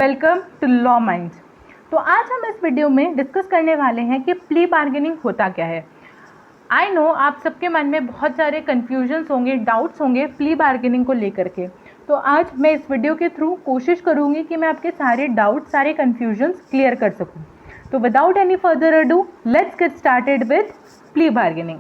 Welcome to law minds. तो आज हम इस वीडियो में डिस्कस करने वाले हैं कि प्ली बार्गेनिंग होता क्या है। आई नो आप सबके मन में बहुत सारे कन्फ्यूजन्स होंगे, डाउट्स होंगे प्ली बार्गेनिंग को लेकर के। तो आज मैं इस वीडियो के थ्रू कोशिश करूंगी कि मैं आपके सारे डाउट्स, सारे कन्फ्यूजन्स क्लियर कर सकूं। तो without any further ado let's get started with plea bargaining.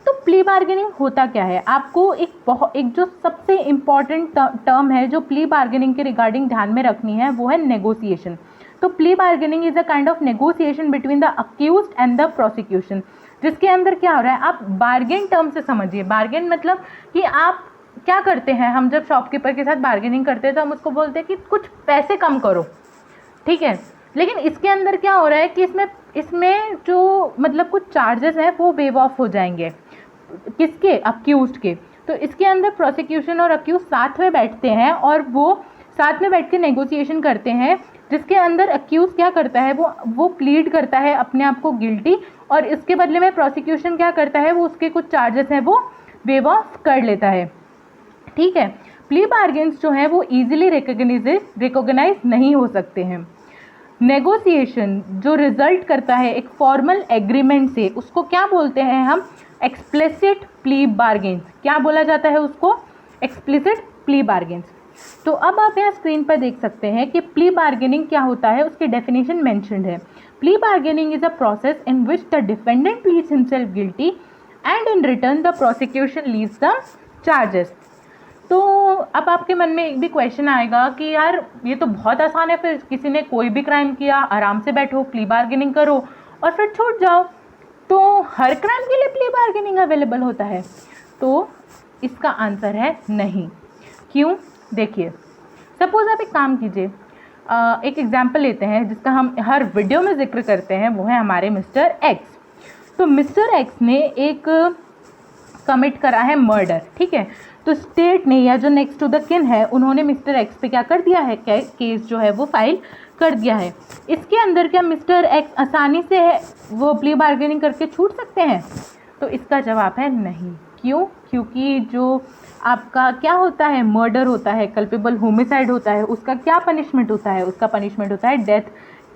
तो प्ली बार्गेनिंग होता क्या है, आपको एक जो सबसे इम्पॉर्टेंट टर्म है जो प्ली बार्गेनिंग के रिगार्डिंग ध्यान में रखनी है वो है नेगोशिएशन। तो plea bargaining is a kind of negotiation between the accused and the prosecution, जिसके अंदर क्या हो रहा है, आप बार्गेन टर्म से समझिए। बार्गेन मतलब कि आप क्या करते हैं, हम जब शॉपकीपर के साथ बार्गेनिंग करते हैं तो हम उसको बोलते हैं कि कुछ पैसे कम करो, ठीक है। लेकिन इसके अंदर क्या हो रहा है कि इसमें जो मतलब कुछ चार्जेस हैं वो वेव ऑफ हो जाएंगे, किसके, अक्यूज्ड के। तो इसके अंदर प्रोसिक्यूशन और अक्यूज साथ में बैठते हैं और वो साथ में बैठ के नेगोशिएशन करते हैं, जिसके अंदर अक्यूज क्या करता है, वो प्लीड करता है अपने आप को गिल्टी, और इसके बदले में प्रोसिक्यूशन क्या करता है, वो उसके कुछ चार्जेस हैं वो वेव ऑफ कर लेता है, ठीक है। प्ली बार्गेन्स जो है वो इजीली रिकॉग्नाइज नहीं हो सकते हैं। नेगोशिएशन जो रिजल्ट करता है एक फॉर्मल एग्रीमेंट से, उसको क्या बोलते हैं हम, एक्सप्लिसिट प्ली बार्गेन्स। क्या बोला जाता है उसको, एक्सप्लिसिट प्ली बार्गेन्स। तो अब आप यहाँ स्क्रीन पर देख सकते हैं कि प्ली बार्गेनिंग क्या होता है, उसकी डेफिनेशन मेंशन्ड है। Plea bargaining is a process in which the defendant pleads himself guilty and in return the prosecution leaves the charges. तो अब आपके मन में एक भी क्वेश्चन आएगा कि यार ये तो बहुत आसान है, फिर किसी ने कोई भी क्राइम किया, आराम से बैठो, प्ली बार्गेनिंग करो और फिर छूट जाओ। तो हर क्राइम के लिए प्ली बार्गेनिंग अवेलेबल होता है? तो इसका आंसर है नहीं। क्यों? देखिए, सपोज आप एक काम कीजिए, एक एग्जाम्पल लेते हैं जिसका हम हर वीडियो में जिक्र करते हैं, वो है हमारे मिस्टर एक्स। तो मिस्टर एक्स ने एक कमिट करा है मर्डर, ठीक है। तो स्टेट ने या जो नेक्स्ट टू द किन है उन्होंने मिस्टर एक्स पे क्या कर दिया है, केस जो है वो फाइल कर दिया है। इसके अंदर क्या मिस्टर एक्स आसानी से वो प्ली बार्गेनिंग करके छूट सकते हैं? तो इसका जवाब है नहीं। क्यों? क्योंकि जो आपका क्या होता है, मर्डर होता है, कल्पेबल होमिसाइड होता है, उसका क्या पनिशमेंट होता है, उसका पनिशमेंट होता है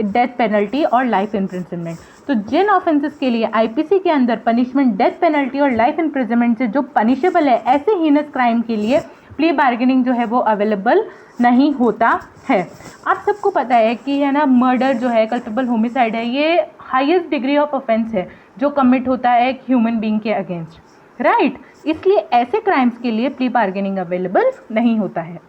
डेथ पेनल्टी और लाइफ इम्प्रिजनमेंट। तो जिन ऑफेंसेस के लिए आईपीसी के अंदर पनिशमेंट डेथ पेनल्टी और लाइफ इम्प्रिजनमेंट से जो पनिशेबल है, ऐसे हीनस क्राइम के लिए प्ली बार्गेनिंग जो है वो अवेलेबल नहीं होता है। आप सबको पता है कि है ना, मर्डर जो है, कल्पेबल होमिसाइड है, ये हाईएस्ट डिग्री ऑफ ऑफेंस है जो कमिट होता है एक ह्यूमन बीइंग के अगेंस्ट, राइट। इसलिए ऐसे क्राइम्स के लिए प्ली बार्गेनिंग अवेलेबल नहीं होता है।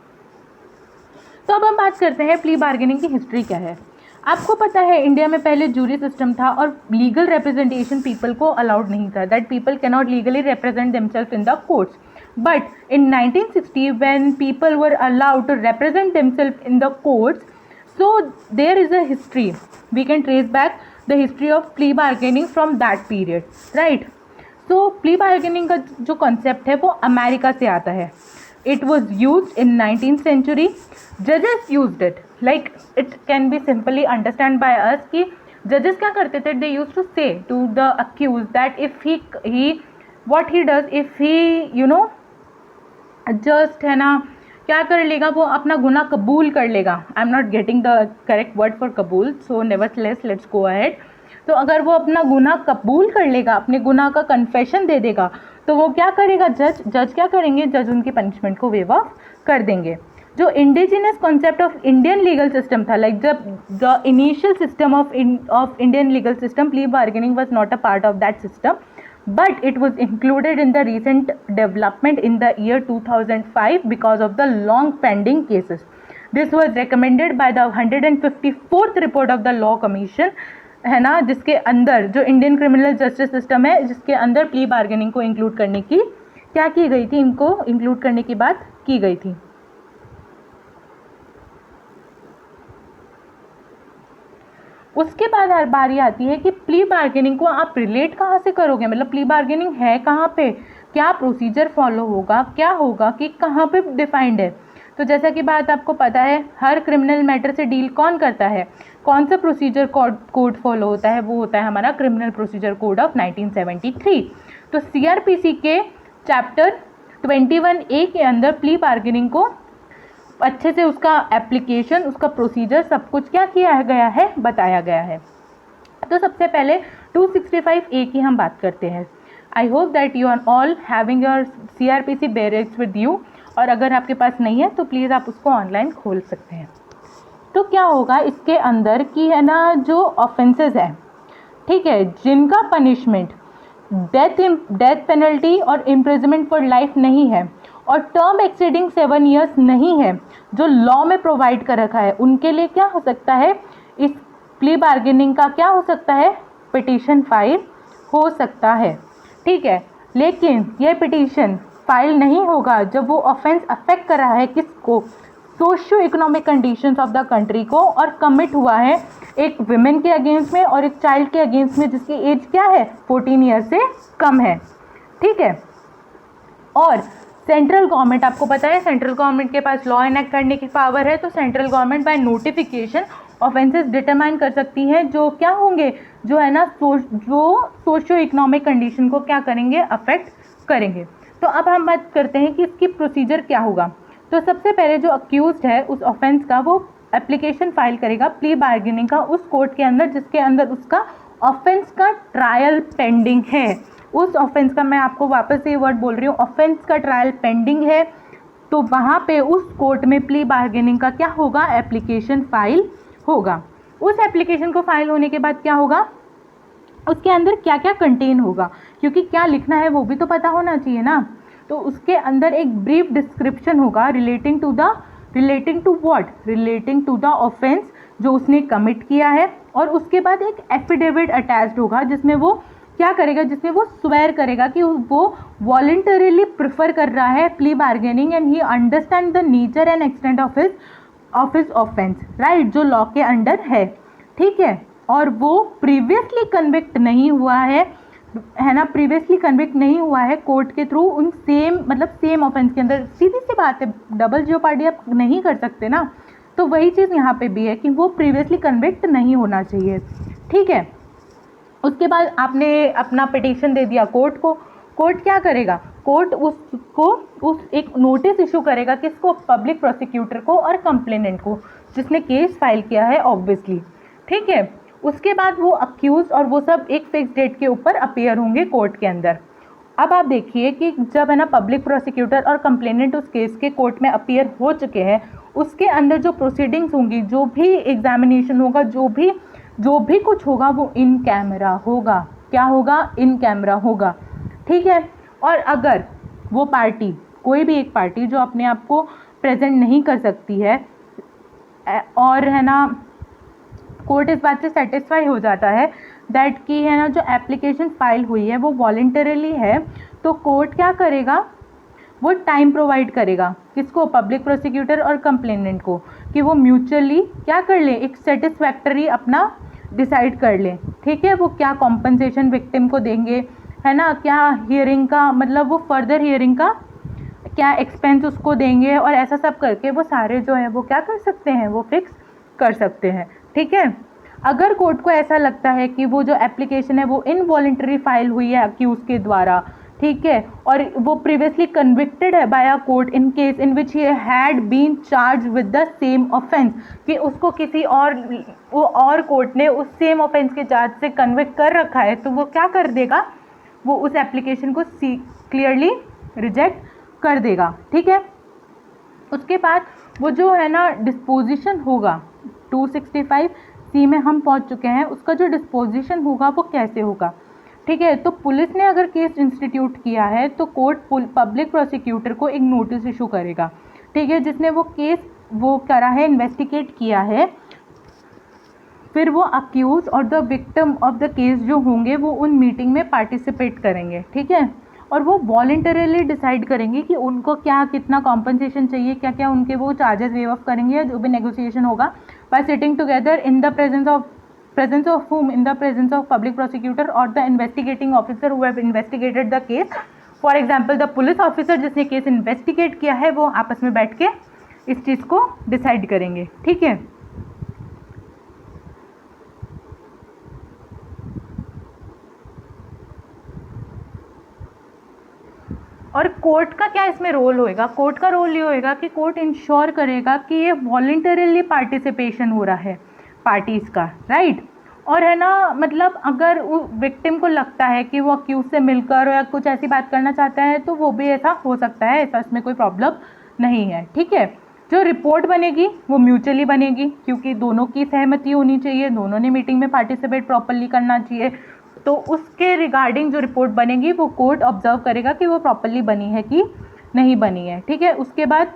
तो अब हम बात करते हैं प्ली बार्गेनिंग की हिस्ट्री क्या है। आपको पता है इंडिया में पहले जूरी सिस्टम था और लीगल रिप्रेजेंटेशन पीपल को अलाउड नहीं था, that people can not legally represent themselves in the courts. But in 1960 when people were allowed to represent themselves in the courts, so there is a history, we can trace back the history of plea bargaining from that period, right. तो plea bargaining का जो concept है वो America से आता है। It was used in 19th century. Judges used it. Like it can be simply understand by us कि judges क्या करते थे, they used to say to the accused that if he what he does if he just है ना क्या कर लेगा, वो अपना गुनाह कबूल कर लेगा। I am not getting the correct word for कबूल, सो नेवरथलेस लेट्स गो अहेड। तो अगर वो अपना गुनाह कबूल कर लेगा, अपने गुनाह का कन्फेशन दे देगा, तो वो क्या करेगा, जज क्या करेंगे, जज उनकी पनिशमेंट को वेव ऑफ कर देंगे। जो indigenous concept of Indian legal system था, लाइक जब the initial system of Indian legal system, plea bargaining was not a part of that system, but it was included in the recent development in the year 2005 because of the long pending cases. This was recommended by the 154th report of the law commission, है ना, जिसके अंदर जो Indian criminal justice system है, जिसके अंदर plea bargaining को include करने की क्या की गई थी, इनको इंक्लूड करने की बात की गई थी। उसके बाद हर बारी आती है कि प्ली बार्गेनिंग को आप रिलेट कहाँ से करोगे, मतलब प्ली बार्गेनिंग है कहाँ पे, क्या प्रोसीजर फॉलो होगा, क्या होगा, कि कहाँ पे डिफाइंड है। तो जैसा कि बात आपको पता है, हर क्रिमिनल मैटर से डील कौन करता है, कौन सा प्रोसीजर कोड फॉलो होता है, वो होता है हमारा क्रिमिनल प्रोसीजर कोड ऑफ 1973। तो सीआरपीसी के चैप्टर 21A के अंदर प्ली बार्गेनिंग को अच्छे से उसका एप्लीकेशन, उसका प्रोसीजर सब कुछ क्या किया गया है, बताया गया है। तो सबसे पहले 265A की हम बात करते हैं। I hope that you are all having your CRPC barriers with you, और अगर आपके पास नहीं है तो प्लीज़ आप उसको ऑनलाइन खोल सकते हैं। तो क्या होगा इसके अंदर कि है ना, जो ऑफेंसेस है, ठीक है, जिनका पनिशमेंट डेथ पेनल्टी और इम्प्रिजनमेंट फॉर लाइफ नहीं है और टर्म एक्सीडिंग 7 ईयर्स नहीं है, जो लॉ में प्रोवाइड कर रखा है, उनके लिए क्या हो सकता है, इस प्ली बार्गेनिंग का क्या हो सकता है, पिटीशन फाइल हो सकता है। ठीक है, लेकिन यह पिटीशन फाइल नहीं होगा जब वो ऑफेंस अफेक्ट कर रहा है किसको, socio economic conditions of the country को, और कमिट हुआ है एक विमेन के अगेंस्ट में और एक चाइल्ड के अगेंस्ट में जिसकी एज क्या है, 14 ईयर से कम है। ठीक है, और सेंट्रल गवर्नमेंट, आपको पता है सेंट्रल गवर्नमेंट के पास लॉ एनेक्ट करने की पावर है, तो central government by notification offences determine कर सकती है जो क्या होंगे, जो है ना जो सोशियो इकोनॉमिक कंडीशन को क्या करेंगे, अफेक्ट करेंगे। तो अब हम बात करते हैं कि इसकी प्रोसीजर क्या होगा। तो सबसे पहले जो अक्यूज्ड है उस ऑफेंस का, वो एप्लीकेशन फाइल करेगा प्ली बार्गेनिंग का उस कोर्ट के अंदर जिसके अंदर उसका ऑफेंस का ट्रायल पेंडिंग है। उस ऑफेंस का, मैं आपको वापस से ये वर्ड बोल रही हूँ, ऑफेंस का ट्रायल पेंडिंग है, तो वहाँ पे उस कोर्ट में प्ली बार्गेनिंग का क्या होगा, एप्लीकेशन फाइल होगा। उस एप्लीकेशन को फाइल होने के बाद क्या होगा, उसके अंदर क्या क्या कंटेन होगा, क्योंकि क्या लिखना है वो भी तो पता होना चाहिए ना। तो उसके अंदर एक ब्रीफ डिस्क्रिप्शन होगा relating to what, relating to the offence जो उसने कमिट किया है, और उसके बाद एक एफिडेविट अटैच्ड होगा जिसमें वो क्या करेगा, जिसमें वो स्वेयर करेगा कि वो वॉलंटरीली प्रिफर कर रहा है plea bargaining and he understand the nature and extent of his offence, right, जो लॉ के अंडर है। ठीक है, और वो प्रीवियसली कन्विक्ट नहीं हुआ है ना, प्रीवियसली कन्विक्ट नहीं हुआ है कोर्ट के थ्रू उन सेम ऑफेंस के अंदर। सीधी सी बात है, डबल जियोपार्डी आप नहीं कर सकते ना, तो वही चीज़ यहाँ पे भी है कि वो प्रीवियसली कन्विक्ट नहीं होना चाहिए। ठीक है, उसके बाद आपने अपना पिटीशन दे दिया कोर्ट को, कोर्ट क्या करेगा, कोर्ट उस एक नोटिस इशू करेगा किसको, पब्लिक प्रोसिक्यूटर को और कंप्लेनेंट को जिसने केस फाइल किया है ऑब्वियसली। ठीक है, उसके बाद वो अक्यूज और वो सब एक फिक्स डेट के ऊपर अपीयर होंगे कोर्ट के अंदर। अब आप देखिए कि जब है ना पब्लिक प्रोसिक्यूटर और कंप्लेनेंट उस केस के कोर्ट में अपीयर हो चुके हैं, उसके अंदर जो प्रोसीडिंग्स होंगी, जो भी एग्जामिनेशन होगा, जो भी कुछ होगा, वो इन कैमरा होगा। क्या होगा, इन कैमरा होगा। ठीक है, और अगर वो पार्टी, कोई भी एक पार्टी जो अपने आप को प्रेजेंट नहीं कर सकती है, और है ना कोर्ट इस बात से सेटिस्फाई हो जाता है दैट कि है ना जो एप्लीकेशन फाइल हुई है वो वॉलंटरीली है, तो कोर्ट क्या करेगा, वो टाइम प्रोवाइड करेगा किसको, पब्लिक प्रोसिक्यूटर और कंप्लेनेंट को, कि वो म्यूचुअली क्या कर ले, एक सेटिस्फैक्टरी अपना डिसाइड कर ले। ठीक है, वो क्या कॉम्पनसेशन विक्टिम को देंगे, है ना, क्या हियरिंग का मतलब वो फर्दर हियरिंग का क्या एक्सपेंस उसको देंगे, और ऐसा सब करके वो सारे जो है वो क्या कर सकते हैं, वो फिक्स कर सकते हैं। ठीक है, अगर कोर्ट को ऐसा लगता है कि वो जो एप्लीकेशन है वो इनवॉलंटरी फाइल हुई है अक्यूज के द्वारा, ठीक है, और वो प्रीवियसली कन्विक्टेड है by a court in case in which he had been charged with the same offence, कि उसको किसी और कोर्ट ने उस सेम ऑफेंस के चार्ज से कन्विक्ट कर रखा है, तो वो क्या कर देगा, वो उस एप्लीकेशन को क्लियरली रिजेक्ट कर देगा। ठीक है, उसके बाद वो जो है ना डिस्पोजिशन होगा, 265C में हम पहुंच चुके हैं, उसका जो डिस्पोजिशन होगा वो कैसे होगा। ठीक है, तो पुलिस ने अगर केस इंस्टीट्यूट किया है तो कोर्ट पब्लिक प्रोसिक्यूटर को एक नोटिस इशू करेगा, ठीक है, जिसने वो केस वो करा है, इन्वेस्टिगेट किया है, फिर वो अक्यूज और the victim of the case जो होंगे वो उन मीटिंग में पार्टिसिपेट करेंगे। ठीक है, और वो वॉलंटरीली डिसाइड करेंगे कि उनको क्या कितना कॉम्पनसेशन चाहिए, क्या क्या उनके वो चार्जेस वेव ऑफ करेंगे, या जो भी नेगोशिएशन होगा, bye sitting together in the presence of whom, in the presence of public prosecutor or the investigating officer who have investigated the case। For example the police officer जिसने case investigate किया है वो आपस में बैठ के इस चीज़ को डिसाइड करेंगे। ठीक है, और कोर्ट का क्या इसमें रोल होएगा? कोर्ट का रोल ये होएगा कि कोर्ट इंश्योर करेगा कि ये वॉलंटरीली पार्टिसिपेशन हो रहा है पार्टीज़ का, राइट। और है ना, मतलब अगर विक्टिम को लगता है कि वो अक्यूज से मिलकर या कुछ ऐसी बात करना चाहता है तो वो भी ऐसा हो सकता है, ऐसा इसमें कोई प्रॉब्लम नहीं है, ठीक है। जो रिपोर्ट बनेगी वो म्यूचुअली बनेगी, क्योंकि दोनों की सहमति होनी चाहिए, दोनों ने मीटिंग में पार्टिसिपेट प्रॉपरली करना चाहिए। तो उसके रिगार्डिंग जो रिपोर्ट बनेगी वो कोर्ट ऑब्जर्व करेगा कि वो प्रॉपरली बनी है कि नहीं बनी है, ठीक है। उसके बाद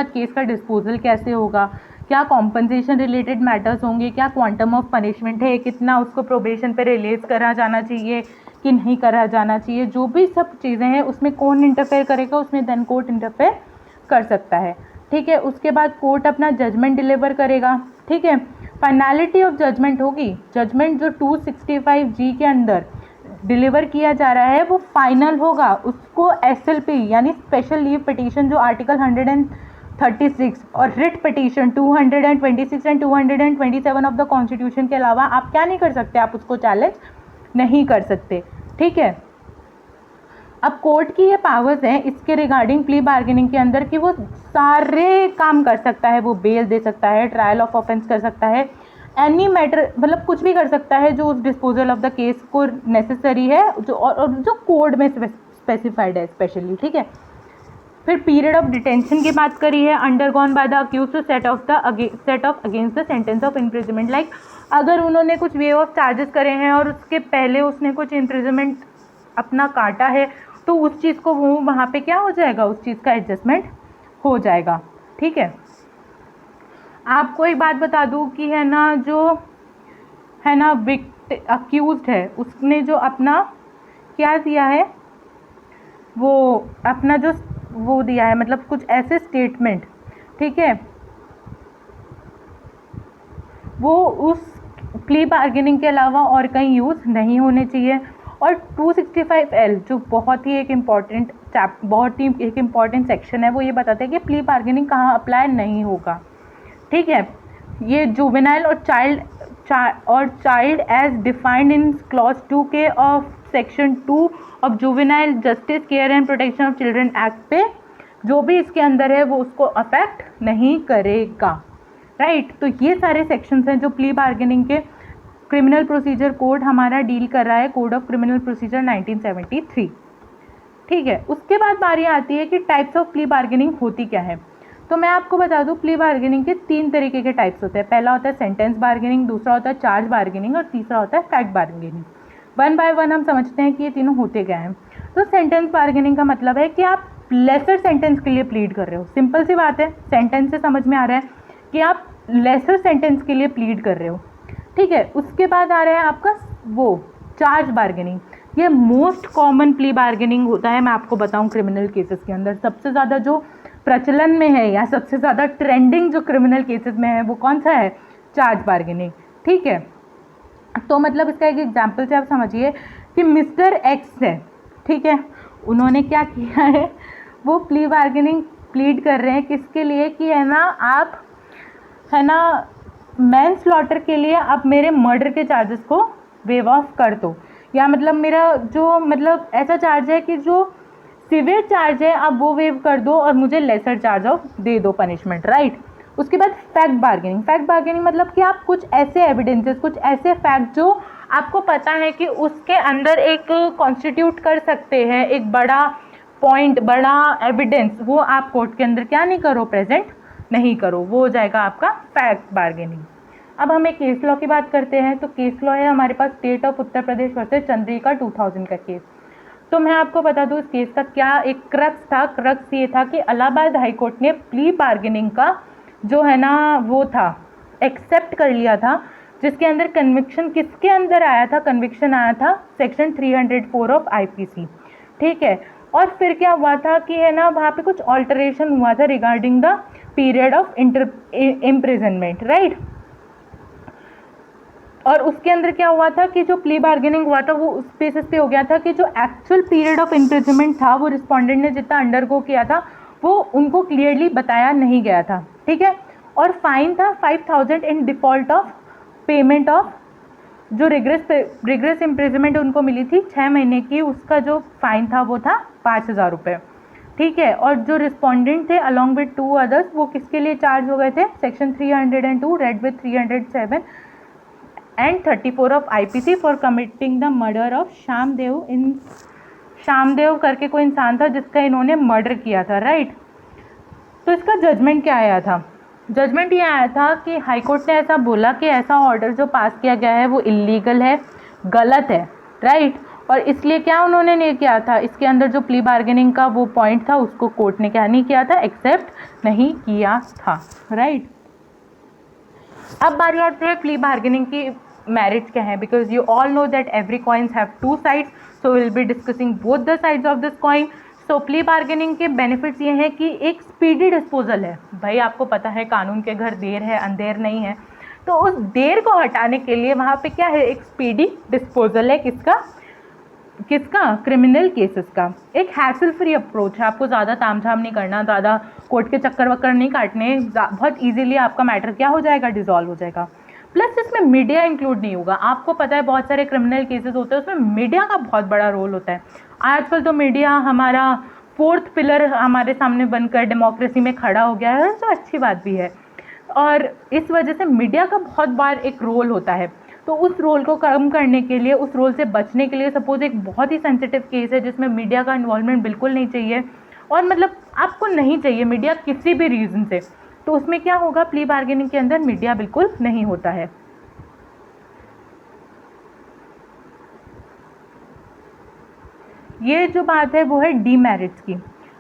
केस का डिस्पोजल कैसे होगा, क्या कॉम्पनसेशन रिलेटेड मैटर्स होंगे, क्या क्वांटम ऑफ पनिशमेंट है, कितना उसको प्रोबेशन पे रिलीज करा जाना चाहिए कि नहीं करा जाना चाहिए, जो भी सब चीज़ें हैं उसमें कौन इंटरफेयर करेगा, उसमें देन कोर्ट इंटरफेयर कर सकता है, ठीक है। उसके बाद कोर्ट अपना जजमेंट डिलीवर करेगा, ठीक है। फाइनलिटी ऑफ जजमेंट होगी, जजमेंट जो 265G के अंदर डिलीवर किया जा रहा है वो फाइनल होगा, उसको SLP यानी स्पेशल लीव पिटीशन जो आर्टिकल 136 और writ petition 226 and 227 of the constitution के अलावा आप क्या नहीं कर सकते, आप उसको चैलेंज नहीं कर सकते, ठीक है। अब कोर्ट की ये पावर्स हैं इसके रिगार्डिंग प्ली बार्गेनिंग के अंदर कि वो सारे काम कर सकता है, वो बेल दे सकता है, ट्रायल ऑफ ऑफेंस कर सकता है, एनी मैटर मतलब कुछ भी कर सकता है जो उस डिस्पोजल ऑफ द केस को नेसेसरी है, जो और जो कोड में स्पेसिफाइड है स्पेशली, ठीक है। फिर पीरियड ऑफ डिटेंशन की बात करी है, undergone by the accuse to set off against the sentence of imprisonment. Like अगर उन्होंने कुछ वे ऑफ चार्जेस करे हैं और उसके पहले उसने कुछ इम्प्रिजनमेंट अपना काटा है तो उस चीज़ को वो वहाँ पे क्या हो जाएगा, उस चीज़ का एडजस्टमेंट हो जाएगा, ठीक है। आपको एक बात बता दूँ कि है ना, जो है ना अक्यूज्ड है उसने जो अपना क्या दिया है, वो अपना जो वो दिया है मतलब कुछ ऐसे स्टेटमेंट, ठीक है, वो उस प्ली बार्गेनिंग के अलावा और कहीं यूज़ नहीं होने चाहिए। और 265L जो बहुत ही एक इम्पॉर्टेंट सेक्शन है, वो ये बताते हैं कि प्ली बार्गेनिंग कहाँ अप्लाई नहीं होगा, ठीक है। ये जुवेनाइल और child as defined in clause 2K of section 2 of juvenile justice care and protection of children act पे जो भी इसके अंदर है वो उसको अफेक्ट नहीं करेगा, राइट। तो ये सारे सेक्शंस हैं जो प्ली बार्गेनिंग के क्रिमिनल प्रोसीजर कोड हमारा डील कर रहा है, कोड ऑफ क्रिमिनल प्रोसीजर 1973, ठीक है। उसके बाद बारी आती है कि टाइप्स ऑफ प्ली बार्गेनिंग होती क्या है। तो मैं आपको बता दूं प्ली बार्गेनिंग के 3 तरीके के टाइप्स होते हैं। पहला होता है सेंटेंस बार्गेनिंग, दूसरा होता है चार्ज बार्गेनिंग और तीसरा होता है fact bargaining. One by one हम समझते हैं कि ये तीनों होते क्या हैं। तो सेंटेंस बार्गेनिंग का मतलब है कि आप लेसर सेंटेंस के लिए प्लीड कर रहे हो, सिंपल सी बात है, सेंटेंस से समझ में आ रहा है कि आप लेसर सेंटेंस के लिए प्लीड कर रहे हो, ठीक है। उसके बाद आ रहा है आपका वो चार्ज बार्गेनिंग, ये मोस्ट कॉमन प्ली बार्गेनिंग होता है। मैं आपको बताऊं क्रिमिनल केसेस के अंदर सबसे ज़्यादा जो प्रचलन में है या सबसे ज़्यादा ट्रेंडिंग जो क्रिमिनल केसेस में है वो कौन सा है, चार्ज बार्गेनिंग, ठीक है। तो मतलब इसका एक एग्जाम्पल से आप समझिए कि मिस्टर एक्स है, ठीक है, उन्होंने क्या किया है, वो प्ली बार्गेनिंग प्लीड कर रहे हैं किसके लिए कि है ना, आप है ना मैन स्लॉटर के लिए आप मेरे मर्डर के चार्जेस को वेव ऑफ कर दो, या मतलब मेरा जो मतलब ऐसा चार्ज है कि जो सिवियर चार्ज है आप वो वेव कर दो और मुझे लेसर चार्ज ऑफ दे दो पनिशमेंट, राइट। उसके बाद फैक्ट बार्गेनिंग मतलब कि आप कुछ ऐसे एविडेंसेस, कुछ ऐसे फैक्ट जो आपको पता है कि उसके अंदर एक कॉन्स्टिट्यूट कर सकते हैं एक बड़ा पॉइंट, बड़ा एविडेंस, वो आप कोर्ट के अंदर क्या नहीं करो, प्रेजेंट नहीं करो, वो हो जाएगा आपका फैक्ट बार्गेनिंग। अब हम एक केस लॉ की बात करते हैं। तो केस लॉ है हमारे पास state of Uttar Pradesh versus Chandrika 2000 का केस। तो मैं आपको बता दूं इस केस का क्या एक क्रक्स था। क्रक्स ये था कि इलाहाबाद हाई कोर्ट ने प्ली बार्गेनिंग का जो है ना वो था एक्सेप्ट कर लिया था, जिसके अंदर कन्विक्शन किसके अंदर आया था, कन्विक्शन आया था सेक्शन 304 ऑफ IPC, ठीक है। और फिर क्या हुआ था कि है ना वहाँ पे कुछ ऑल्टरेशन हुआ था regarding the period of imprisonment, right. और उसके अंदर क्या हुआ था कि जो प्ली बार्गेनिंग हुआ था वो उस बेसिस पे हो गया था कि जो एक्चुअल पीरियड ऑफ इम्प्रिजनमेंट था वो रिस्पोंडेंट ने जितना अंडरगो किया था वो उनको क्लियरली बताया नहीं गया था, ठीक है। और फाइन था 5000 in default of payment of जो रिग्रेस इम्प्रिजमेंट उनको मिली थी 6 महीने की, उसका जो फाइन था वो था 5,000 रुपये, ठीक है। और जो रिस्पॉन्डेंट थे अलॉन्ग विद 2 अदर्स, वो किसके लिए चार्ज हो गए थे, section 302 read with 307 and 34 of IPC for committing the murder of Shamdev करके कोई इंसान था जिसका इन्होंने मर्डर किया था, राइट। तो इसका जजमेंट क्या आया था, जजमेंट ये आया था कि हाई कोर्ट ने ऐसा बोला कि ऐसा ऑर्डर जो पास किया गया है वो इलीगल है, गलत है, राइट। और इसलिए क्या उन्होंने नहीं किया था, इसके अंदर जो प्ली बार्गेनिंग का वो पॉइंट था उसको कोर्ट ने क्या नहीं किया था, एक्सेप्ट नहीं किया था, राइट। अब बारी आती है प्ली बार्गेनिंग की मेरिट्स क्या है, because you all know that every coins have 2 sides, so will be discussing both the sides of this coin. तो प्ली बार्गेनिंग के बेनिफिट्स ये हैं कि एक स्पीडी डिस्पोजल है, भाई आपको पता है कानून के घर देर है अंधेर नहीं है, तो उस देर को हटाने के लिए वहाँ पे क्या है, एक स्पीडी डिस्पोजल है, किसका क्रिमिनल केसेस का। एक हैसल फ्री अप्रोच है, आपको ज़्यादा तामझाम नहीं करना, ज़्यादा कोर्ट के चक्कर वक्कर नहीं काटने, बहुत ईजिली आपका मैटर क्या हो जाएगा, डिजॉल्व हो जाएगा। प्लस इसमें मीडिया इंक्लूड नहीं होगा, आपको पता है बहुत सारे क्रिमिनल केसेस होते हैं उसमें मीडिया का बहुत बड़ा रोल होता है। आजकल तो मीडिया हमारा 4th पिलर हमारे सामने बनकर डेमोक्रेसी में खड़ा हो गया है, जो अच्छी बात भी है, और इस वजह से मीडिया का बहुत बार एक रोल होता है। तो उस रोल को कम करने के लिए, उस रोल से बचने के लिए, सपोज एक बहुत ही सेंसिटिव केस है जिसमें मीडिया का इन्वॉल्वमेंट बिल्कुल नहीं चाहिए, और मतलब आपको नहीं चाहिए मीडिया किसी भी रीज़न से, तो उसमें क्या होगा, प्ली बार्गेनिंग के अंदर मीडिया बिल्कुल नहीं होता है। ये जो बात है वो है डीमेरिट्स की।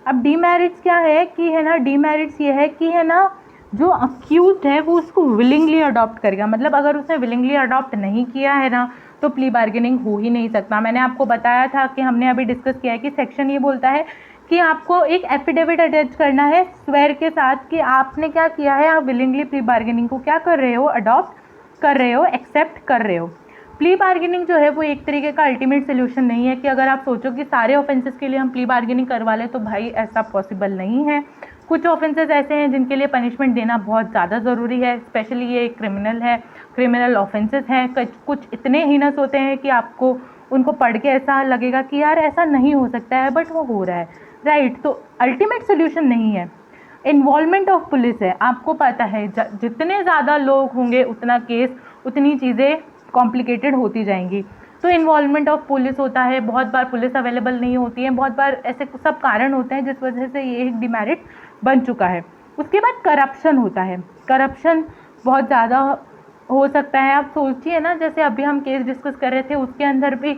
अब डीमेरिट्स क्या है कि है ना, डीमेरिट्स ये है कि है ना, जो अक्यूज्ड है वो उसको विलिंगली अडॉप्ट करेगा, मतलब अगर उसने विलिंगली अडॉप्ट नहीं किया है ना तो प्ली बार्गेनिंग हो ही नहीं सकता। मैंने आपको बताया था कि हमने अभी डिस्कस किया है कि सेक्शन ये बोलता है कि आपको एक एफिडेविट अटैच करना है स्वेर के साथ कि आपने क्या किया है, आप विलिंगली प्ली बार्गेनिंग को क्या कर रहे हो, अडॉप्ट कर रहे हो, एक्सेप्ट कर रहे हो। प्ली बार्गेनिंग जो है वो एक तरीके का अल्टीमेट सोल्यूशन नहीं है कि अगर आप सोचो कि सारे ऑफेंसेस के लिए हम प्ली बार्गेनिंग करवा लें, तो भाई ऐसा पॉसिबल नहीं है। कुछ ऑफेंसेस ऐसे हैं जिनके लिए पनिशमेंट देना बहुत ज़्यादा ज़रूरी है, स्पेशली ये क्रिमिनल है, क्रिमिनल ऑफेंसेस हैं, कुछ इतने हीनस होते हैं कि आपको उनको पढ़ के ऐसा लगेगा कि यार ऐसा नहीं हो सकता है, बट वो हो रहा है, राइट। तो अल्टीमेट सोल्यूशन नहीं है। इन्वॉल्वमेंट ऑफ पुलिस है, आपको पता है जितने ज़्यादा लोग होंगे उतना केस, उतनी चीज़ें कॉम्प्लिकेटेड होती जाएंगी। तो इन्वॉल्वमेंट ऑफ पुलिस होता है, बहुत बार पुलिस अवेलेबल नहीं होती है, बहुत बार ऐसे सब कारण होते हैं जिस वजह से ये एक डिमेरिट बन चुका है। उसके बाद करप्शन होता है, करप्शन बहुत ज़्यादा हो सकता है। आप सोचिए ना, जैसे अभी हम केस डिस्कस कर रहे थे उसके अंदर भी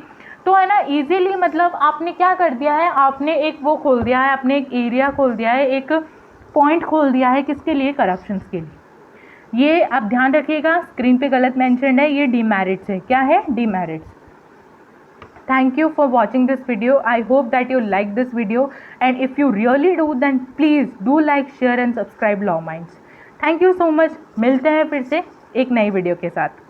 तो है ना, इजीली मतलब आपने क्या कर दिया है, आपने एक वो खोल दिया है, आपने एक एरिया खोल दिया है, एक पॉइंट खोल दिया है, किसके लिए, करप्शंस के लिए। ये आप ध्यान रखिएगा, स्क्रीन पे गलत मेंशन्ड है, ये डीमेरिट्स है। क्या है, demerits. Thank you for watching this video. I hope that you like this video, and if you really do then please do like, share and subscribe Law Minds. Thank you so much. मिलते हैं फिर से एक नई video के साथ।